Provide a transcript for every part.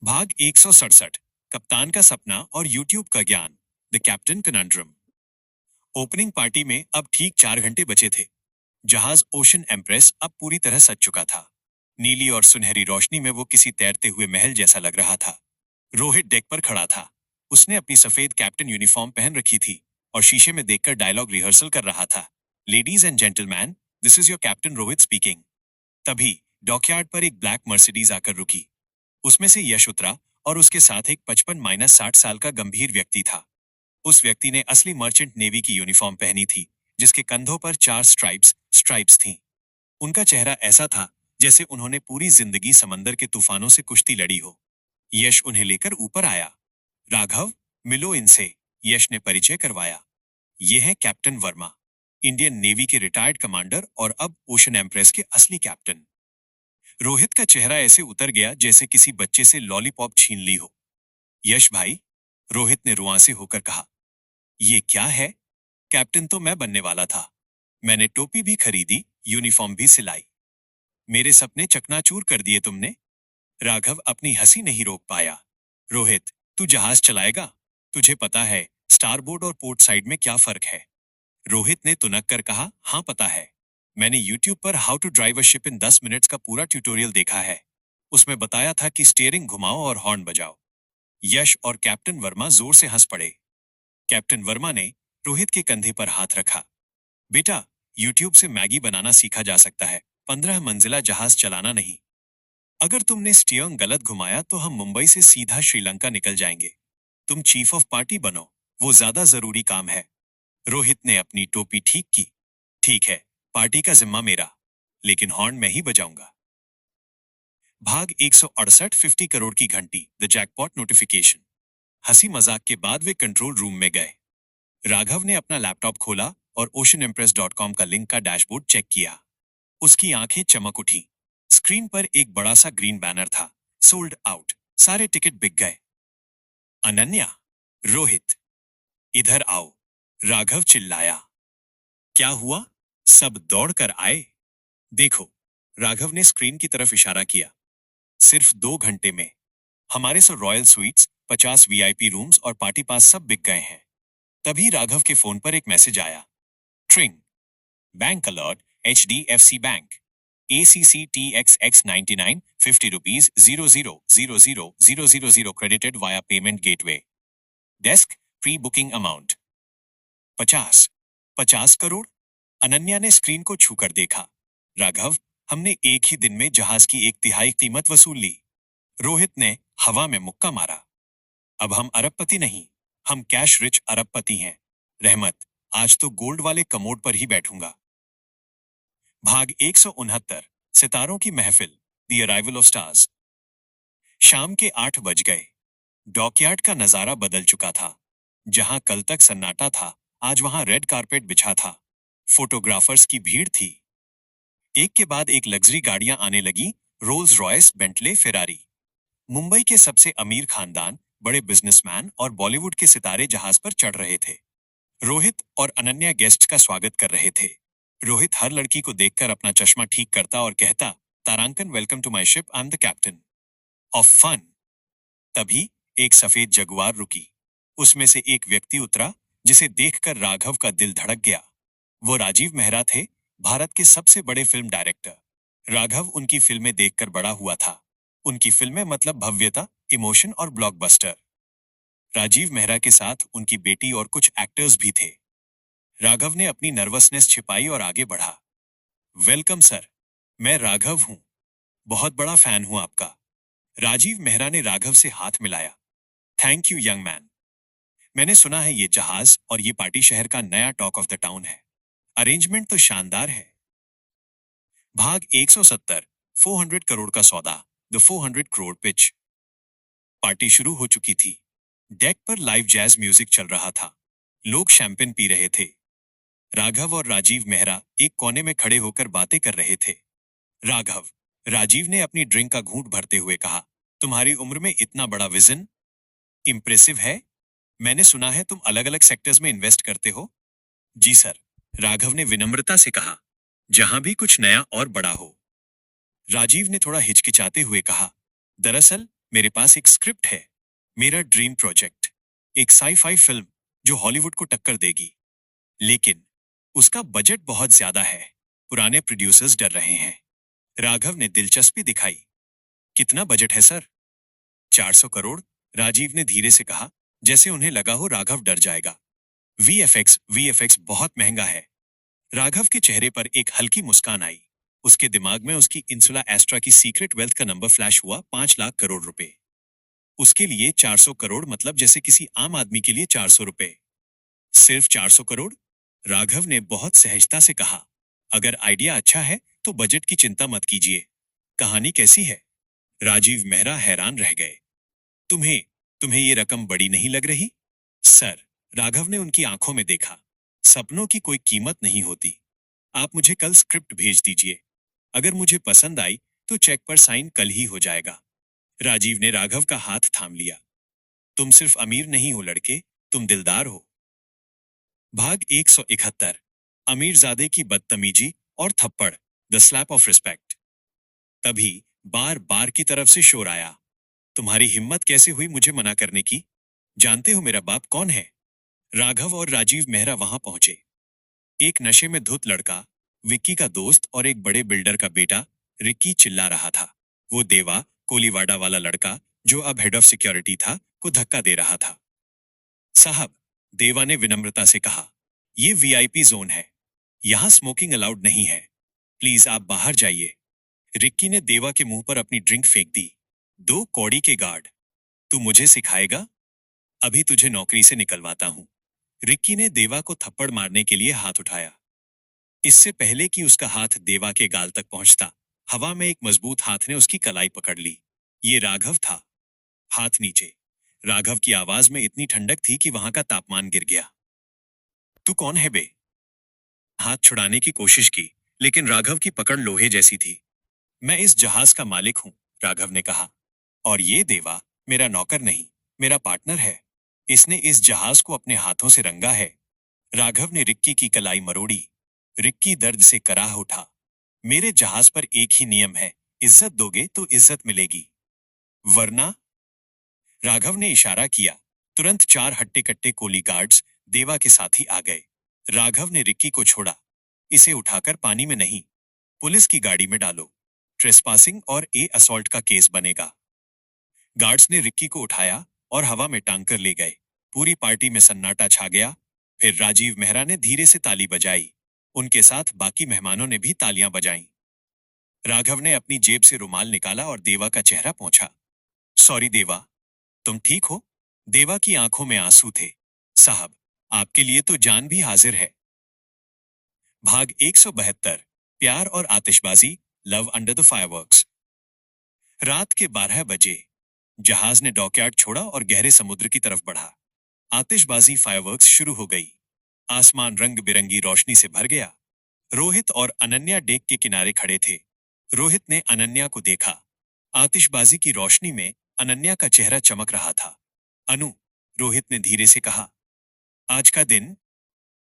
भाग 167। कप्तान का सपना और यूट्यूब का ज्ञान। The captain conundrum. Opening party में अब ठीक 4 घंटे बचे थे। जहाज ओशन एम्प्रेस अब पूरी तरह सज चुका था। नीली और सुनहरी रोशनी में वो किसी तैरते हुए महल जैसा लग रहा था। रोहित डेक पर खड़ा था। उसने अपनी सफेद कैप्टन यूनिफॉर्म पहन रखी थी और शीशे में देखकर डायलॉग रिहर्सल कर रहा था। Ladies and gentleman, this is your captain Rohit speaking. तभी डॉकयार्ड पर एक ब्लैक मर्सिडीज आकर रुकी। उसमें से यश उतरा और उसके साथ एक 55-60 साल का गंभीर व्यक्ति था। उस व्यक्ति ने असली मर्चेंट नेवी की यूनिफॉर्म पहनी थी, जिसके कंधों पर 4 स्ट्राइप्स थीं। उनका चेहरा ऐसा था जैसे उन्होंने पूरी जिंदगी समंदर के तूफानों से कुश्ती लड़ी हो। यश उन्हें लेकर ऊपर आया। राघव, मिलो इनसे, यश ने परिचय करवाया। ये हैं कैप्टन वर्मा, इंडियन नेवी के रिटायर्ड कमांडर और अब ओशन एम्प्रेस के असली कैप्टन। रोहित का चेहरा ऐसे उतर गया जैसे किसी बच्चे से लॉलीपॉप छीन ली हो। यश भाई, रोहित ने रुआंसे होकर कहा, ये क्या है? कैप्टन तो मैं बनने वाला था। मैंने टोपी भी खरीदी, यूनिफॉर्म भी सिलाई। मेरे सपने चकनाचूर कर दिए तुमने। राघव अपनी हंसी नहीं रोक पाया। रोहित, तू जहाज चलाएगा? तुझे पता है स्टारबोर्ड और पोर्ट साइड में क्या फर्क है? रोहित ने तुनक कर कहा, हाँ पता है। मैंने यूट्यूब पर how to drive a ship in 10 minutes का पूरा ट्यूटोरियल देखा है। उसमें बताया था कि स्टीयरिंग घुमाओ और हॉर्न बजाओ। यश और कैप्टन वर्मा जोर से हंस पड़े। कैप्टन वर्मा ने रोहित के कंधे पर हाथ रखा। बेटा, यूट्यूब से मैगी बनाना सीखा जा सकता है, 15 मंजिला जहाज चलाना नहीं। अगर तुमने स्टीयरिंग गलत घुमाया तो हम मुंबई से सीधा श्रीलंका निकल जाएंगे। तुम चीफ ऑफ पार्टी बनो, वो ज्यादा जरूरी काम है। रोहित ने अपनी टोपी ठीक की। ठीक है, पार्टी का जिम्मा मेरा, लेकिन हॉर्न मैं ही बजाऊंगा। भाग 168। 50 करोड़ की घंटी, द जैकपॉट नोटिफिकेशन। हंसी मजाक के बाद वे कंट्रोल रूम में गए। राघव ने अपना लैपटॉप खोला और oceanimpress.com का लिंक का डैशबोर्ड चेक किया। उसकी आंखें चमक उठी। स्क्रीन पर एक बड़ा सा ग्रीन बैनर था, सोल्ड आउट, सारे टिकट बिक गए। अनन्या, रोहित, इधर आओ, राघव चिल्लाया। क्या हुआ? सब दौड़कर आए। देखो, राघव ने स्क्रीन की तरफ इशारा किया। सिर्फ 2 घंटे में हमारे सो रॉयल स्वीट्स, 50 वीआईपी रूम्स और पार्टी पास सब बिक गए हैं। तभी राघव के फोन पर एक मैसेज आया। ट्रिंग, bank alert, HDFC bank, ACCTXX99 ₹50 000000 credited via payment gateway. Desk, pre booking amount 50 crore. Ananya ने स्क्रीन को छूकर देखा। राघव, हमने एक ही दिन में जहाज की 1/3 कीमत वसूल ली। रोहित ने हवा में मुक्का मारा। अब हम अरबपति नहीं, हम कैश रिच अरबपति हैं। रहमत, आज तो गोल्ड वाले कमोड पर ही बैठूंगा। भाग 169। सितारों की महफिल, द अराइवल ऑफ स्टार्स। शाम के 8 बज गए। डॉकयार्ड का नजारा बदल चुका था। जहां कल तक सन्नाटा था, आज वहां रेड कारपेट बिछा था। फोटोग्राफर्स की भीड़ थी। एक के बाद एक लग्जरी गाड़ियां आने लगी, Rolls Royce, Bentley, Ferrari. Mumbai के सबसे अमीर खानदान, बड़े बिजनेसमैन और बॉलीवुड के सितारे जहाज पर चढ़ रहे थे। रोहित और अनन्या गेस्ट का स्वागत कर रहे थे। रोहित हर लड़की को देखकर अपना चश्मा ठीक करता और कहता, तारांकन, welcome to my ship, I am the captain of fun. तभी एक सफेद जगुआर रुकी। उसमें से एक व्यक्ति उतरा जिसे देखकर राघव का दिल धड़क गया। वो राजीव मेहरा थे, भारत के सबसे बड़े फिल्म डायरेक्टर। राघव उनकी फिल्में देखकर बड़ा हुआ था। उनकी फिल्में मतलब भव्यता, इमोशन और ब्लॉकबस्टर। राजीव मेहरा के साथ उनकी बेटी और कुछ एक्टर्स भी थे। राघव ने अपनी नर्वसनेस छिपाई और आगे बढ़ा। वेलकम सर, मैं राघव हूं, बहुत बड़ा फैन हूं आपका। राजीव मेहरा ने राघव से हाथ मिलाया। Thank you young man. मैंने सुना है ये जहाज और ये पार्टी शहर का नया टॉक ऑफ द टाउन है। अरेंजमेंट तो शानदार है। भाग 170। 400 करोड़ का सौदा, द 400 करोड़ पिच। पार्टी शुरू हो चुकी थी। डेक पर लाइव जैज म्यूजिक चल रहा था। लोग शैंपेन पी रहे थे। राघव और राजीव मेहरा एक कोने में खड़े होकर बातें कर रहे थे। राघव, राजीव ने अपनी ड्रिंक का घूंट भरते हुए कहा, तुम्हारी उम्र में इतना बड़ा विजन, इम्प्रेसिव है। मैंने सुना है तुम अलग अलग सेक्टर्स में इन्वेस्ट करते हो। जी सर, राघव ने विनम्रता से कहा, जहां भी कुछ नया और बड़ा हो। राजीव ने थोड़ा हिचकिचाते हुए कहा, दरअसल मेरे पास एक स्क्रिप्ट है, मेरा ड्रीम प्रोजेक्ट, एक साई-फाई फिल्म जो हॉलीवुड को टक्कर देगी। लेकिन उसका बजट बहुत ज्यादा है। पुराने प्रोड्यूसर्स डर रहे हैं। राघव ने दिलचस्पी दिखाई। कितना बजट है सर? 400 करोड़, राजीव ने धीरे से कहा, जैसे उन्हें लगा हो राघव डर जाएगा। वीएफएक्स बहुत महंगा है। राघव के चेहरे पर एक हल्की मुस्कान आई। उसके दिमाग में उसकी इंसुला एस्ट्रा की सीक्रेट वेल्थ का नंबर फ्लैश हुआ, 5 लाख करोड़ रुपए। उसके लिए 400 करोड़ मतलब जैसे किसी आम आदमी के लिए 400 रुपए। सिर्फ 400 करोड़? राघव ने बहुत सहजता से कहा। अगर आइडिया अच्छा है तो बजट की चिंता मत कीजिए। कहानी कैसी है? राजीव मेहरा हैरान रह गए। तुम्हें तुम्हें ये रकम बड़ी नहीं लग रही? सर, राघव ने उनकी आंखों में देखा। सपनों की कोई कीमत नहीं होती। आप मुझे कल स्क्रिप्ट भेज दीजिए। अगर मुझे पसंद आई तो चेक पर साइन कल ही हो जाएगा। राजीव ने राघव का हाथ थाम लिया। तुम सिर्फ अमीर नहीं हो लड़के, तुम दिलदार हो। भाग 171। अमीरजादे की बदतमीजी और थप्पड़, द स्लैप ऑफ रिस्पेक्ट। तभी बार बार की तरफ से शोर आया। तुम्हारी हिम्मत कैसे हुई मुझे मना करने की? जानते हो मेरा बाप कौन है? राघव और राजीव मेहरा वहां पहुंचे। एक नशे में धुत लड़का, विक्की का दोस्त और एक बड़े बिल्डर का बेटा, रिक्की चिल्ला रहा था। वो देवा, कोलीवाडा वाला लड़का जो अब हेड ऑफ सिक्योरिटी था, को धक्का दे रहा था। साहब, देवा ने विनम्रता से कहा, ये वीआईपी जोन है, यहां स्मोकिंग अलाउड नहीं है। प्लीज आप बाहर जाइए। रिक्की ने देवा के मुंह पर अपनी ड्रिंक फेंक दी। 2 कौड़ी के गार्ड, तू मुझे सिखाएगा? अभी तुझे नौकरी से निकलवाता हूं। रिक्की ने देवा को थप्पड़ मारने के लिए हाथ उठाया। इससे पहले कि उसका हाथ देवा के गाल तक पहुंचता, हवा में एक मजबूत हाथ ने उसकी कलाई पकड़ ली। ये राघव था। हाथ नीचे। राघव की आवाज में इतनी ठंडक थी कि वहां का तापमान गिर गया। तू कौन है बे? हाथ छुड़ाने की कोशिश की, लेकिन राघव की पकड़ लोहे जैसी थी। मैं इस जहाज का मालिक हूं, राघव ने कहा। और ये देवा मेरा नौकर नहीं, मेरा पार्टनर है। इसने इस जहाज को अपने हाथों से रंगा है। राघव ने रिक्की की कलाई मरोड़ी। रिक्की दर्द से कराह उठा। मेरे जहाज पर एक ही नियम है, इज्जत दोगे तो इज्जत मिलेगी, वरना। राघव ने इशारा किया। तुरंत 4 हट्टे-कट्टे कोली गार्ड्स देवा के साथ ही आ गए। राघव ने रिक्की को छोड़ा। इसे उठाकर पानी में नहीं, पुलिस की गाड़ी में डालो। ट्रेसपासिंग और असॉल्ट का केस बनेगा। गार्ड्स ने रिक्की को उठाया और हवा में टांग कर ले गए। पूरी पार्टी में सन्नाटा छा गया। फिर राजीव मेहरा ने धीरे से ताली बजाई। उनके साथ बाकी मेहमानों ने भी तालियां बजाईं। राघव ने अपनी जेब से रुमाल निकाला और देवा का चेहरा पोंछा। सॉरी देवा, तुम ठीक हो? देवा की आंखों में आंसू थे। साहब, आपके लिए तो जान भी हाजिर है। भाग 172। प्यार और आतिशबाजी, लव अंडर द फायरवर्क्स। रात के 12 बजे जहाज ने डॉकयार्ड छोड़ा और गहरे समुद्र की तरफ बढ़ा। आतिशबाजी फायरवर्क्स शुरू हो गई। आसमान रंग बिरंगी रोशनी से भर गया। रोहित और अनन्या डेक के किनारे खड़े थे। रोहित ने अनन्या को देखा। आतिशबाजी की रोशनी में अनन्या का चेहरा चमक रहा था। अनु, रोहित ने धीरे से कहा, आज का दिन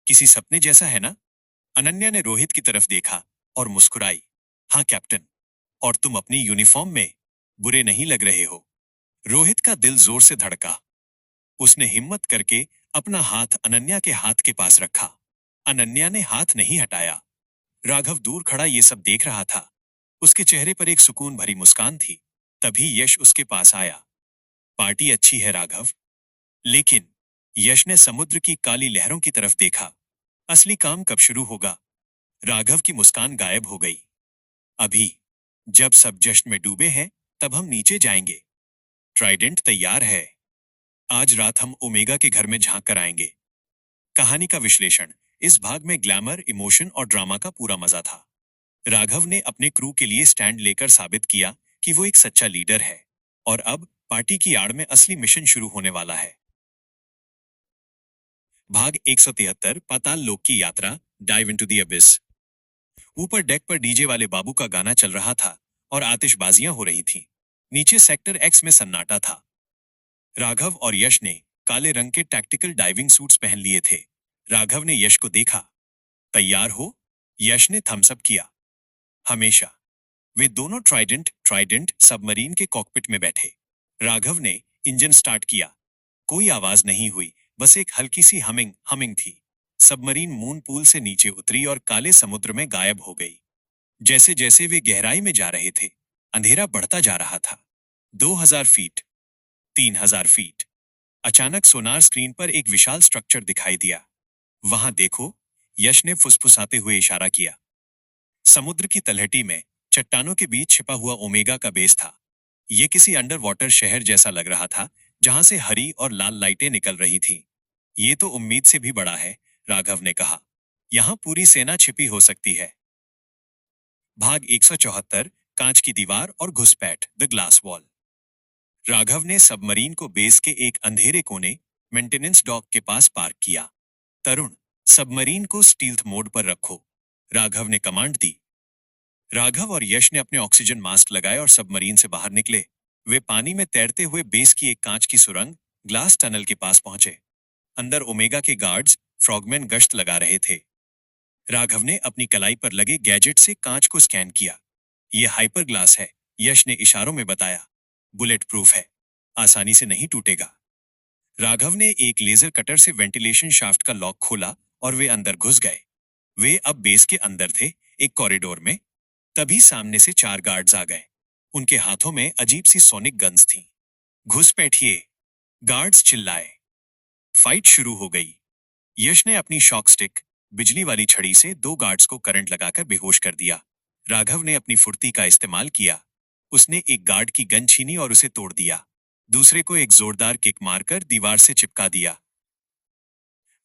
किसी सपने जैसा है ना? अनन्या ने रोहित की तरफ देखा और मुस्कुराई। हाँ कैप्टन, और तुम अपनी यूनिफॉर्म में बुरे नहीं लग रहे हो। रोहित का दिल जोर से धड़का। उसने हिम्मत करके अपना हाथ अनन्या के हाथ के पास रखा। अनन्या ने हाथ नहीं हटाया। राघव दूर खड़ा ये सब देख रहा था। उसके चेहरे पर एक सुकून भरी मुस्कान थी। तभी यश उसके पास आया। पार्टी अच्छी है राघव। लेकिन यश ने समुद्र की काली लहरों की तरफ देखा। असली काम कब शुरू होगा? राघव की मुस्कान गायब हो गई। अभी, जब सब जश्न में डूबे हैं, तब हम नीचे जाएंगे। ट्राइडेंट तैयार है। आज रात हम ओमेगा के घर में झांक कर आएंगे। कहानी का विश्लेषण। इस भाग में ग्लैमर, इमोशन और ड्रामा का पूरा मजा था। राघव ने अपने क्रू के लिए स्टैंड लेकर साबित किया कि वो एक सच्चा लीडर है। और अब पार्टी की आड़ में असली मिशन शुरू होने वाला है। भाग 173। पाताल लोक की यात्रा, डाइव इनटू द अबिस। ऊपर डेक पर डीजे वाले बाबू का गाना चल रहा था और आतिशबाजियां हो रही थीं। नीचे सेक्टर एक्स में सन्नाटा था। राघव और यश ने काले रंग के टैक्टिकल डाइविंग सूट्स पहन लिए थे। राघव ने यश को देखा। तैयार हो? यश ने थम्स अप किया। हमेशा। वे दोनों ट्राइडेंट सबमरीन के कॉकपिट में बैठे। राघव ने इंजन स्टार्ट किया। कोई आवाज नहीं हुई, बस एक हल्की सी हमिंग हमिंग थी। सबमरीन मून पूल से नीचे उतरी और काले समुद्र में गायब हो गई। जैसे जैसे वे गहराई में जा रहे थे, अंधेरा बढ़ता जा रहा था। 2000 फीट, 3000 फीट। अचानक सोनार स्क्रीन पर एक विशाल स्ट्रक्चर दिखाई दिया। वहां देखो, यश ने फुसफुसाते हुए इशारा किया। समुद्र की तलहटी में चट्टानों के बीच छिपा हुआ ओमेगा का बेस था। यह किसी अंडर वाटर शहर जैसा लग रहा था, जहां से हरी और लाल लाइटें निकल रही थीं। ये तो उम्मीद से भी बड़ा है, राघव ने कहा। यहां पूरी सेना छिपी हो सकती है। भाग 174, कांच की दीवार और घुसपैठ, द ग्लास वॉल। राघव ने सबमरीन को बेस के एक अंधेरे कोने, मेंटेनेंस डॉक के पास पार्क किया। तरुण, सबमरीन को स्टील्थ मोड पर रखो, राघव ने कमांड दी। राघव और यश ने अपने ऑक्सीजन मास्क लगाए और सबमरीन से बाहर निकले। वे पानी में तैरते हुए बेस की एक कांच की सुरंग, ग्लास टनल के पास पहुंचे। अंदर ओमेगा के गार्ड्स, फ्रॉगमैन गश्त लगा रहे थे। राघव ने अपनी कलाई पर लगे गैजेट से कांच को स्कैन किया। यह हाइपर ग्लास है, यश ने इशारों में बताया। बुलेट प्रूफ है, आसानी से नहीं टूटेगा। राघव ने एक लेजर कटर से वेंटिलेशन शाफ्ट का लॉक खोला और वे अंदर घुस गए। वे अब बेस के अंदर थे, एक कॉरिडोर में। तभी सामने से 4 गार्ड्स आ गए। उनके हाथों में अजीब सी सोनिक गन्स थीं। घुस बैठिए, गार्ड्स चिल्लाए। फाइट शुरू हो गई। यश ने अपनी शॉक स्टिक, बिजली वाली छड़ी से 2 गार्ड्स को करंट लगाकर बेहोश कर दिया। राघव ने अपनी फुर्ती का इस्तेमाल किया। उसने एक गार्ड की गन छीनी और उसे तोड़ दिया। दूसरे को एक जोरदार किक मारकर दीवार से चिपका दिया।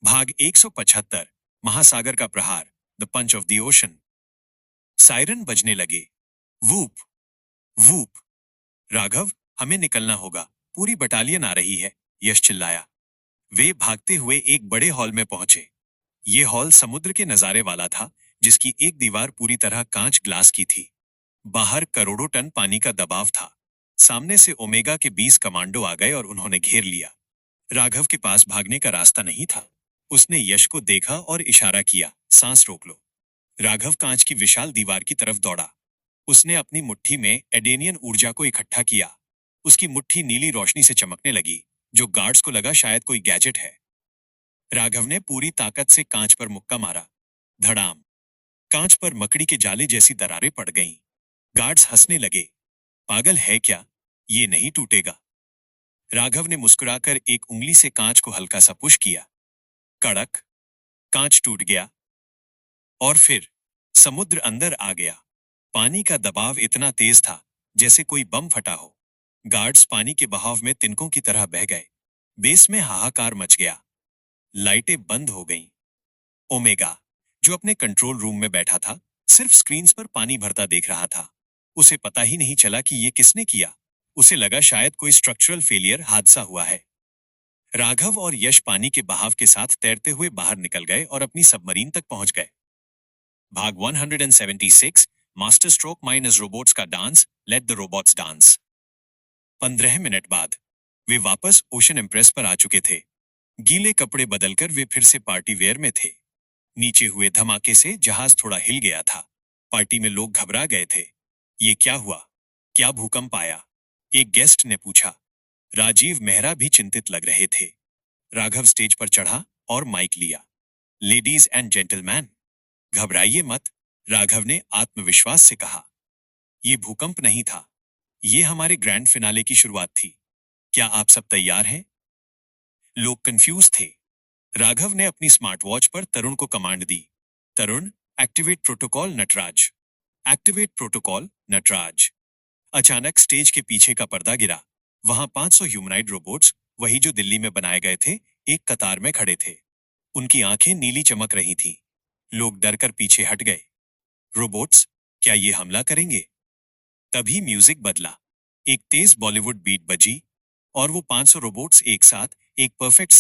भाग 175, महासागर का प्रहार, the punch of the ocean. Siren बजने लगे। Whoop, whoop. राघव, हमें निकलना होगा, पूरी बटालियन आ रही है, यश चिल्लाया। वे भागते हुए एक बड़े हॉल में पहुंचे। ये हॉल समुद्र के नजारे वाला था, जिसकी एक दीवार पूरी तरह कांच ग्लास की थी। बाहर करोड़ों टन पानी का दबाव था। सामने से ओमेगा के 20 कमांडो आ गए और उन्होंने घेर लिया। राघव के पास भागने का रास्ता नहीं था। उसने यश को देखा और इशारा किया, सांस रोक लो। राघव कांच की विशाल दीवार की तरफ दौड़ा। उसने अपनी मुट्ठी में एडेनियन ऊर्जा को इकट्ठा किया। उसकी मुट्ठी नीली रोशनी से चमकने लगी, जो गार्ड्स को लगा शायद कोई गैजेट है। राघव ने पूरी ताकत से कांच पर मुक्का मारा। धड़ाम। कांच पर मकड़ी के जाले जैसी दरारें पड़ गईं। गार्ड्स हंसने लगे। पागल है क्या, ये नहीं टूटेगा। राघव ने मुस्कुराकर एक उंगली से कांच को हल्का सा पुश किया। कड़क, कांच टूट गया। और फिर समुद्र अंदर आ गया। पानी का दबाव इतना तेज था जैसे कोई बम फटा हो। गार्ड्स पानी के बहाव में तिनकों की तरह बह गए। बेस में हाहाकार मच गया। लाइटें बंद हो गईं। ओमेगा, जो अपने कंट्रोल रूम में बैठा था, सिर्फ स्क्रीन्स पर पानी भरता देख रहा था। उसे पता ही नहीं चला कि ये किसने किया। उसे लगा शायद कोई स्ट्रक्चरल फेलियर हादसा हुआ है। राघव और यश पानी के बहाव के साथ तैरते हुए बाहर निकल गए और अपनी सबमरीन तक पहुंच गए। भाग 176, मास्टर स्ट्रोक माइनस रोबोट्स का dance, let the robots dance. 15 minute बाद वे वापस ओशन एम्प्रेस पर आ चुके थे। गीले कपड़े बदलकर वे फिर से पार्टी वेयर में थे। नीचे हुए धमाके से जहाज थोड़ा हिल गया था। पार्टी में लोग घबरा गए थे। ये क्या हुआ? क्या भूकंप आया? एक गेस्ट ने पूछा। राजीव मेहरा भी चिंतित लग रहे थे। राघव स्टेज पर चढ़ा और माइक लिया। लेडीज एंड जेंटलमैन, घबराइए मत, राघव ने आत्मविश्वास से कहा। यह भूकंप नहीं था, ये हमारे ग्रैंड फिनाले की शुरुआत थी। क्या आप सब तैयार हैं? लोग कंफ्यूज थे। राघव ने अपनी स्मार्ट वॉच पर तरुण को कमांड दी। Tarun, activate protocol Nataraj. Activate protocol Nataraj. अचानक स्टेज के पीछे का पर्दा गिरा। वहां 500 ह्यूमनाइड रोबोट्स, वही जो दिल्ली में बनाए गए थे, एक कतार में खड़े थे। उनकी आंखें नीली चमक रही थीं। लोग डरकर पीछे हट गए। रोबोट्स, क्या ये हमला करेंगे? तभी म्यूजिक बदला। एक तेज बॉलीवुड बीट बजी और वो 500 रोबोट्स एक साथ एक परफेक्ट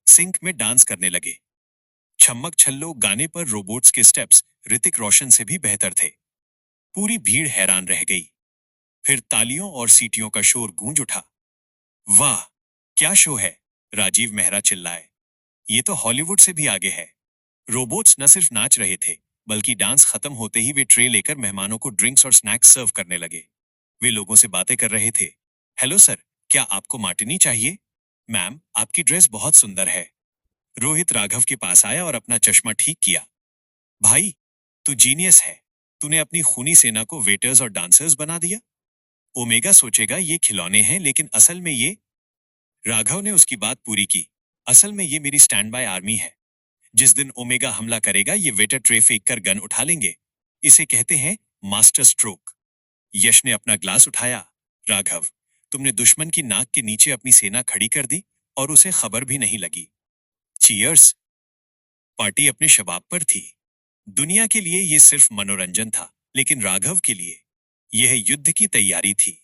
सिंक में डांस करने लगे। छम्मक छल्लो गाने पर रोबोट्स के स्टेप्स ऋतिक रोशन से भी बेहतर थे। पूरी भीड़ हैरान रह गई। फिर तालियों और सीटियों का शोर गूंज उठा। वाह, क्या शो है, राजीव मेहरा चिल्लाए। ये तो हॉलीवुड से भी आगे है। रोबोट्स न सिर्फ नाच रहे थे, बल्कि डांस खत्म होते ही वे ट्रे लेकर मेहमानों को ड्रिंक्स और स्नैक्स सर्व करने लगे। वे लोगों से बातें कर रहे थे। हेलो सर, क्या आपको मार्टिनी चाहिए? मैम, आपकी ड्रेस बहुत सुंदर है। रोहित राघव के पास आया और अपना चश्मा ठीक किया। भाई, तू जीनियस है। तूने अपनी खूनी सेना को वेटर्स और डांसर्स बना दिया। ओमेगा सोचेगा ये खिलौने हैं, लेकिन असल में ये... राघव ने उसकी बात पूरी की। असल में ये मेरी स्टैंड बाय आर्मी है। जिस दिन ओमेगा हमला करेगा, ये वेटर ट्रे फेंक कर गन उठा लेंगे। इसे कहते हैं मास्टर स्ट्रोक। यश ने अपना ग्लास उठाया। राघव, तुमने दुश्मन की नाक के नीचे अपनी सेना खड़ी कर दी और उसे खबर भी नहीं लगी। चीयर्स। पार्टी अपने शबाब पर थी। दुनिया के लिए यह सिर्फ मनोरंजन था, लेकिन राघव के लिए यह युद्ध की तैयारी थी।